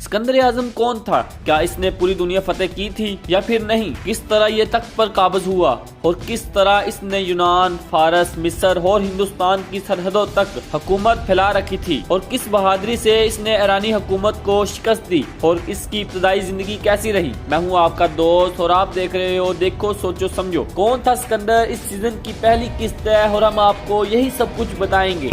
सिकंदर आजम कौन था? क्या इसने पूरी दुनिया फतेह की थी या फिर नहीं? किस तरह ये तख्त पर काबिज हुआ और किस तरह इसने यूनान, फारस, मिस्र और हिंदुस्तान की सरहदों तक हुकूमत फैला रखी थी और किस बहादुरी से इसने ईरानी हुकूमत को शिकस्त दी और इसकी इब्तदाई जिंदगी कैसी रही। मैं हूँ आपका दोस्त और आप देख रहे हो देखो सोचो समझो। कौन था सिकंदर? इस सीजन की पहली किस्त है और हम आपको यही सब कुछ बताएंगे।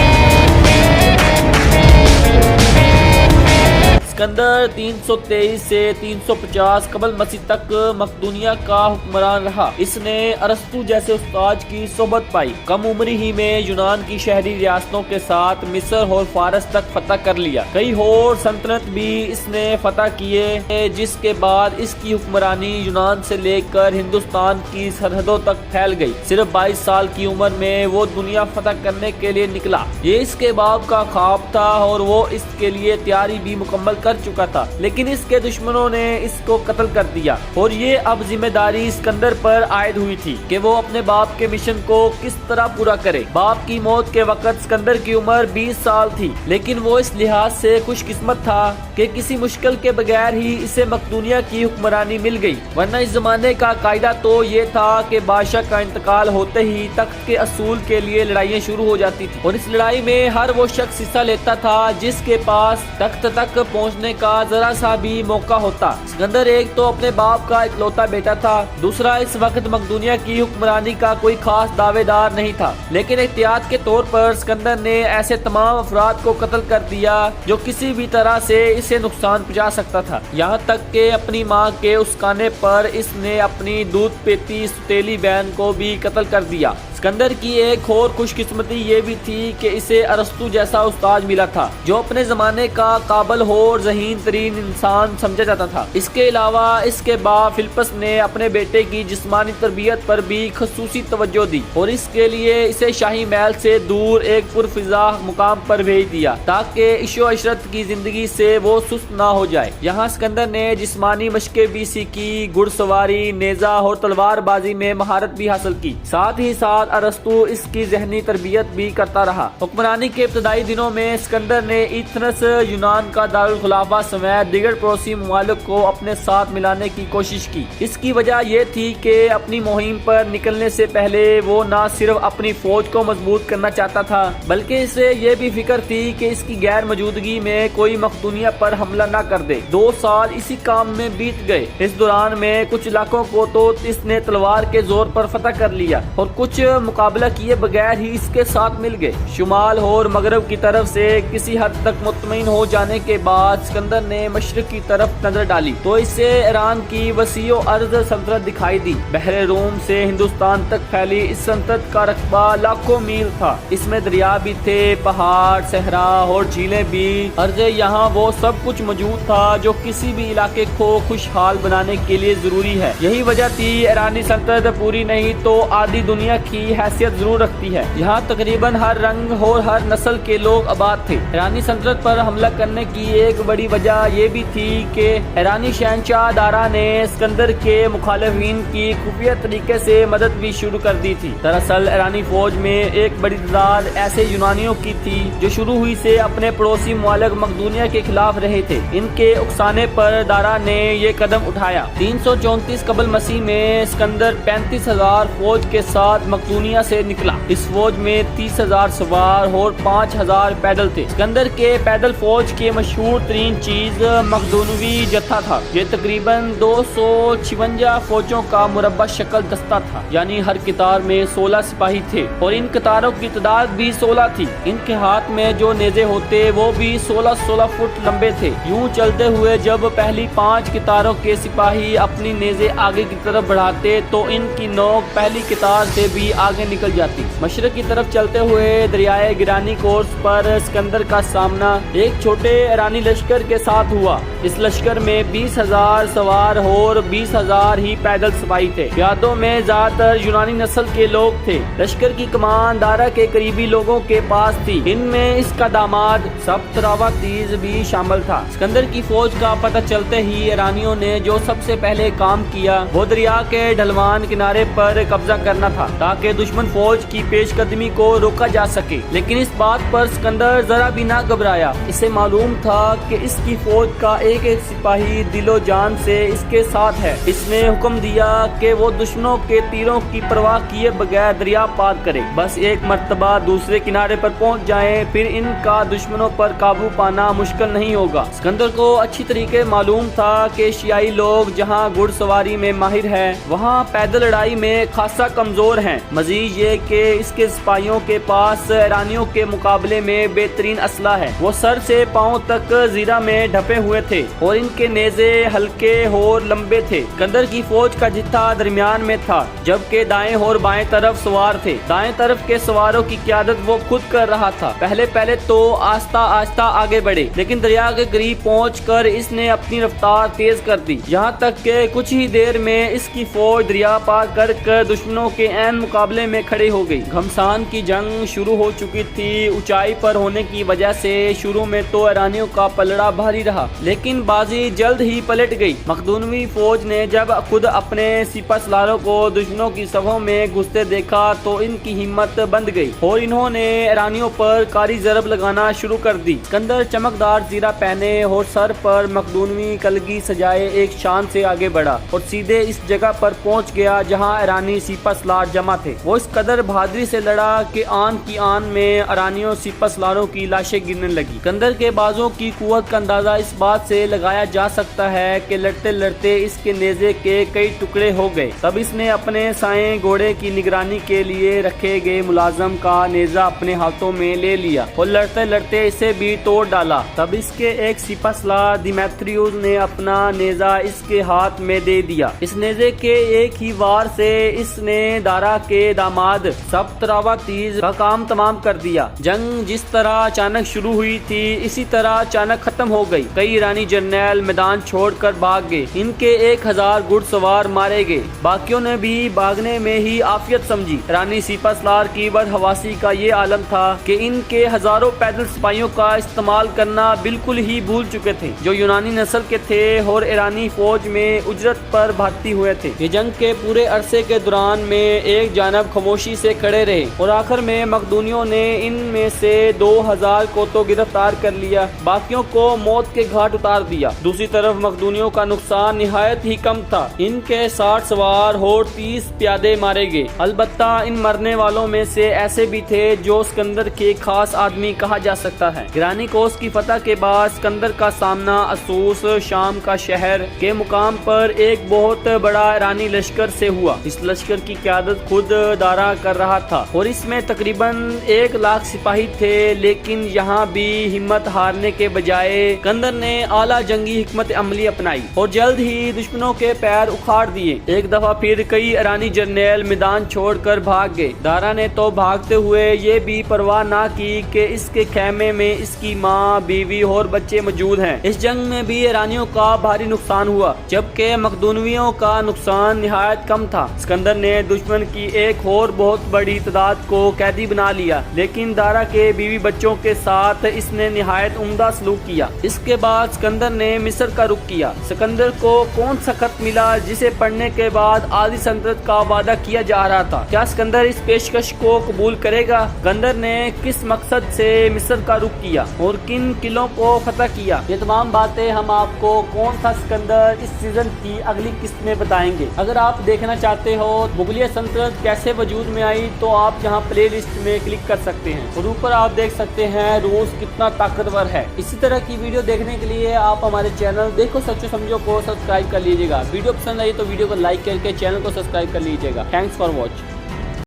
सिकंदर 323 से 350 कबल मसीह तक मकदूनिया का हुक्मरान रहा। इसने अरस्तु जैसे उस्ताद की सोबत पाई। कम उम्र ही में यूनान की शहरी रियासतों के साथ मिस्र और फारस तक फतह कर लिया। कई और सल्तनत भी इसने फतह किए, जिसके बाद इसकी हुक्मरानी यूनान से लेकर हिंदुस्तान की सरहदों तक फैल गई। सिर्फ 22 साल की उम्र में वो दुनिया फतह करने के लिए निकला। ये इसके बाप का ख्वाब था और वो इसके लिए तैयारी भी मुकम्मल कर चुका था, लेकिन इसके दुश्मनों ने इसको कत्ल कर दिया और ये अब जिम्मेदारी सिकंदर पर आयद हुई थी कि वो अपने बाप के मिशन को किस तरह पूरा करे। बाप की मौत के वक्त सिकंदर की उम्र 20 साल थी, लेकिन वो इस लिहाज से खुशकिस्मत था कि किसी मुश्किल के बगैर ही इसे मकदूनिया की हुक्मरानी मिल गई, वरना इस जमाने का कायदा तो ये था कि बादशाह का इंतकाल होते ही तख्त के असूल के लिए लड़ाइयाँ शुरू हो जाती थी और इस लड़ाई में हर वो शख्स हिस्सा लेता था जिसके पास तख्त तक पहुंचने का जरा सा भी मौका होता। सिकंदर एक तो अपने बाप का इकलौता बेटा था, दूसरा इस वक्त मकदूनिया की हुक्मरानी का कोई खास दावेदार नहीं था, लेकिन एहतियात के तौर पर सिकंदर ने ऐसे तमाम अफराद को कत्ल कर दिया जो किसी भी तरह से इसे नुकसान पहुंचा सकता था। यहाँ तक कि अपनी माँ के उस्काने पर इसने अपनी दूध पीती सौतेली बहन को भी कत्ल कर दिया। सिकंदर की एक और खुशकिस्मती ये भी थी कि इसे अरस्तु जैसा उस्ताद मिला था जो अपने जमाने का काबिल और ज़हीन तरीन इंसान समझा जाता था। इसके अलावा इसके बाप फिलिपस ने अपने बेटे की जिस्मानी तरबियत पर भी खसूसी तवज्जो दी और इसके लिए इसे शाही महल से दूर एक पुरफिजा मुकाम पर भेज दिया ताकि इशो अशरत की जिंदगी से वो सुस्त ना हो जाए। यहाँ सिकंदर ने जिस्मानी मशक़ें भी सीखी, घुड़सवारी, नेजा और तलवारबाजी में महारत भी हासिल की। साथ ही साथ अरस्तु इसकी ज़हनी तरबियत भी करता रहा। हुक्मरानी के इब्तदाई दिनों में सिकंदर ने एथेंस यूनान का दारुल खुलाफा समेत दीगर पड़ोसी ममालिक को अपने साथ मिलाने की कोशिश की। इसकी वजह यह थी कि अपनी मुहिम पर निकलने से पहले वो न सिर्फ अपनी फौज को मजबूत करना चाहता था, बल्कि इसे ये भी फिक्र थी कि इसकी गैर मौजूदगी में कोई मकदूनिया पर हमला न कर दे। 2 साल इसी काम में बीत गए। इस दौरान में कुछ इलाकों को तो इसने तलवार के जोर पर फतह कर लिया और कुछ मुकाबला किए बगैर ही इसके साथ मिल गए। शुमाल और मगरब की तरफ से किसी हद तक मुतमईन हो जाने के बाद सिकंदर ने मशरिक की तरफ नजर डाली तो इसे ईरान की वसीओ अर्ज सल्तनत दिखाई दी। बहरे रूम से हिंदुस्तान तक फैली इस सल्तनत का रकबा लाखों मील था। इसमें दरिया भी थे, पहाड़, सहरा और झीलें भी। अर्ज यहाँ वो सब कुछ मौजूद था जो किसी भी इलाके को खुशहाल बनाने के लिए जरूरी है। यही वजह थी ईरानी सल्तनत पूरी नहीं तो आधी दुनिया की हैसियत जरूर रखती है। यहाँ तकरीबन हर रंग और हर नस्ल के लोग आबाद थे। ईरानी सल्तनत पर हमला करने की एक बड़ी वजह ये भी थी कि ईरानी शहंशाह दारा ने सिकंदर के मुखालिफिन की खुफिया तरीके से मदद भी शुरू कर दी थी। दरअसल ईरानी फौज में एक बड़ी तादाद ऐसे यूनानियों की थी जो शुरू हुई से अपने पड़ोसी मुमालिक मकदूनिया के खिलाफ रहे थे। इनके उकसाने पर दारा ने ये कदम उठाया। 334 कबल मसीह में सिकंदर 35,000 फौज के साथ मकदूनिया से निकला। इस फौज में 30,000 सवार और 5,000 पैदल थे। सिकंदर के पैदल फौज के मशहूर तरीन चीज मकदूनवी जत्था था। ये तकरीबन 256 फौजों का मुरब्बा शक्ल दस्ता था, यानी हर कतार में 16 सिपाही थे और इन कतारों की तादाद भी 16 थी। इनके हाथ में जो नेज़े होते वो भी 16-16 फुट लंबे थे। यूं चलते हुए जब पहली 5 कतारों के सिपाही अपनी नेज़े आगे की तरफ बढ़ाते तो इनकी नोक पहली कतार से भी आगे निकल जाती। मशरक की तरफ चलते हुए दरियाए गिरानी कोर्स पर सिकंदर का सामना एक छोटे ईरानी लश्कर के साथ हुआ। इस लश्कर में 20,000 सवार और 20,000 ही पैदल सिपाही थे। प्यादों में ज्यादातर यूनानी नस्ल के लोग थे। लश्कर की कमान दारा के करीबी लोगों के पास थी। इनमें इसका दामाद सब्तरावातीज भी शामिल था। सिकंदर की फौज का पता चलते ही ईरानियों ने जो सबसे पहले काम किया वो दरिया के ढलवान किनारे पर कब्जा करना था ताकि दुश्मन फौज की पेशकदमी को रोका जा सके। लेकिन इस बात पर सिकंदर जरा भी ना घबराया। इसे मालूम था कि इसकी फौज का एक एक सिपाही दिलो जान से इसके साथ है। इसने हुक्म दिया कि वो दुश्मनों के तीरों की परवाह किए बगैर दरिया पार करे, बस एक मर्तबा दूसरे किनारे पर पहुंच जाएं, फिर इनका दुश्मनों पर काबू पाना मुश्किल नहीं होगा। सिकंदर को अच्छी तरीके मालूम था कि एशियाई लोग जहां घुड़सवारी में माहिर हैं, वहां पैदल लड़ाई में खासा कमजोर हैं। मजीद ये कि इसके सिपाहियों के पास ईरानियों के मुकाबले में बेहतरीन असला है। वो सर से पांव तक जीरा में ढपे हुए थे और इनके नेज़े हल्के और लंबे थे। सिकंदर की फौज का जित्था दरमियान में था, जबकि दाएं और बाएं तरफ सवार थे। दाएं तरफ के सवारों की क़यादत वो खुद कर रहा था। पहले तो आस्ता आस्ता आगे बढ़े, लेकिन दरिया के करीब पहुंचकर इसने अपनी रफ्तार तेज कर दी, यहाँ तक कि कुछ ही देर में इसकी फौज दरिया पार कर दुश्मनों के ऐन मुकाबले में खड़े हो गई। घमसान की जंग शुरू हो चुकी थी। ऊंचाई पर होने की वजह से शुरू में तो ईरानियों का पलड़ा भारी रहा, लेकिन बाजी जल्द ही पलट गई। मखदूनवी फौज ने जब खुद अपने सिपह सलारों को दुश्मनों की सफों में घुसते देखा तो इनकी हिम्मत बंध गई और इन्होंने ईरानियों पर कारी जरब लगाना शुरू कर दी। सिकंदर चमकदार जीरा पहने और सर पर मखदूनवी कलगी सजाए एक शान से आगे बढ़ा और सीधे इस जगह पर पहुंच गया जहां ईरानी सिपह सलार जमा थे। वो इस कदर बहादुरी से लड़ा कि आन की आन में ईरानियों सिपह सलारों की लाशें गिरने लगी। सिकंदर के बाजों की कुव्वत का अंदाजा इस बात से लगाया जा सकता है कि लड़ते लड़ते इसके नेज़े के कई टुकड़े हो गए। तब इसने अपने साएं घोड़े की निगरानी के लिए रखे गए मुलाजम का नेज़ा अपने हाथों में ले लिया और लड़ते लड़ते इसे भी तोड़ डाला। तब इसके एक सिपह सलार दिमेत्रियुस ने अपना नेज़ा इसके हाथ में दे दिया। इस नेज़े के एक ही वार से इसने दारा के दामाद सब्तरावातीज का काम तमाम कर दिया। जंग जिस तरह अचानक शुरू हुई थी, इसी तरह अचानक खत्म हो गई। कई ईरानी जर्नैल मैदान छोड़कर भाग गए। इनके 1000 घुड़सवार मारे गए। बाकियों ने भी भागने में ही आफियत समझी। ईरानी सिपह सलार की बदहवासी का ये आलम था कि इनके हजारों पैदल सिपाहियों का इस्तेमाल करना बिल्कुल ही भूल चुके थे, जो यूनानी नस्ल के थे और ईरानी फौज में उजरत पर भर्ती हुए थे। ये जंग के पूरे अरसे के दौरान में एक जानब खामोशी से खड़े रहे और आखिर में मखदूनियों ने इनमें से 2000 को तो गिरफ्तार कर लिया, बाकियों को मौत के घाट उतार दिया। दूसरी तरफ मखदूनियों का नुकसान निहायत ही कम था। इनके 60 सवार और 30 प्यादे मारे गए। अलबत्ता इन मरने वालों में से ऐसे भी थे जो सिकंदर के खास आदमी कहा जा सकता है। ईरानी कोस की फतह के बाद सिकंदर का सामना असूस शाम का शहर के मुकाम पर एक बहुत बड़ा ईरानी लश्कर से हुआ। इस लश्कर की क़यादत खुद दारा कर रहा था और इसमें तकरीबन 1 लाख सिपाही थे। लेकिन यहाँ भी हिम्मत हारने के बजाय सिकंदर ने आला जंगी हिकमत अमली अपनाई और जल्द ही दुश्मनों के पैर उखाड़ दिए। एक दफा फिर कई ईरानी जर्नैल मैदान छोड़कर भाग गए। दारा ने तो भागते हुए ये भी परवाह ना की कि इसके खेमे में इसकी माँ, बीवी और बच्चे मौजूद हैं। इस जंग में भी ईरानियों का भारी नुकसान हुआ, जबकि मखदूनवियों का नुकसान निहायत कम था। सिकंदर ने दुश्मन की एक और बहुत बड़ी तादाद को कैदी बना लिया, लेकिन दारा के बीवी बच्चों के साथ इसने निहायत उम्दा सलूक किया। इसके बाद सिकंदर ने मिस्र का रुख किया। सिकंदर को कौन सा खत मिला जिसे पढ़ने के बाद आधी सल्तनत का वादा किया जा रहा था? क्या सिकंदर इस पेशकश को कबूल करेगा? सिकंदर ने किस मकसद से मिस्र का रुख किया और किन किलों को फतह किया? ये तमाम बातें हम आपको कौन था सिकंदर इस सीजन की अगली किस्त में बताएंगे। अगर आप देखना चाहते हो मुगलिया सल्तनत कैसे वजूद में आई तो आप यहाँ प्ले लिस्ट में क्लिक कर सकते हैं और ऊपर आप देख सकते हैं रूस कितना ताकतवर है। इसी तरह की वीडियो देखने के लिए आप हमारे चैनल देखो सच्चो समझो को सब्सक्राइब कर लीजिएगा। वीडियो पसंद आई तो वीडियो को लाइक करके चैनल को सब्सक्राइब कर लीजिएगा। Thanks for watch.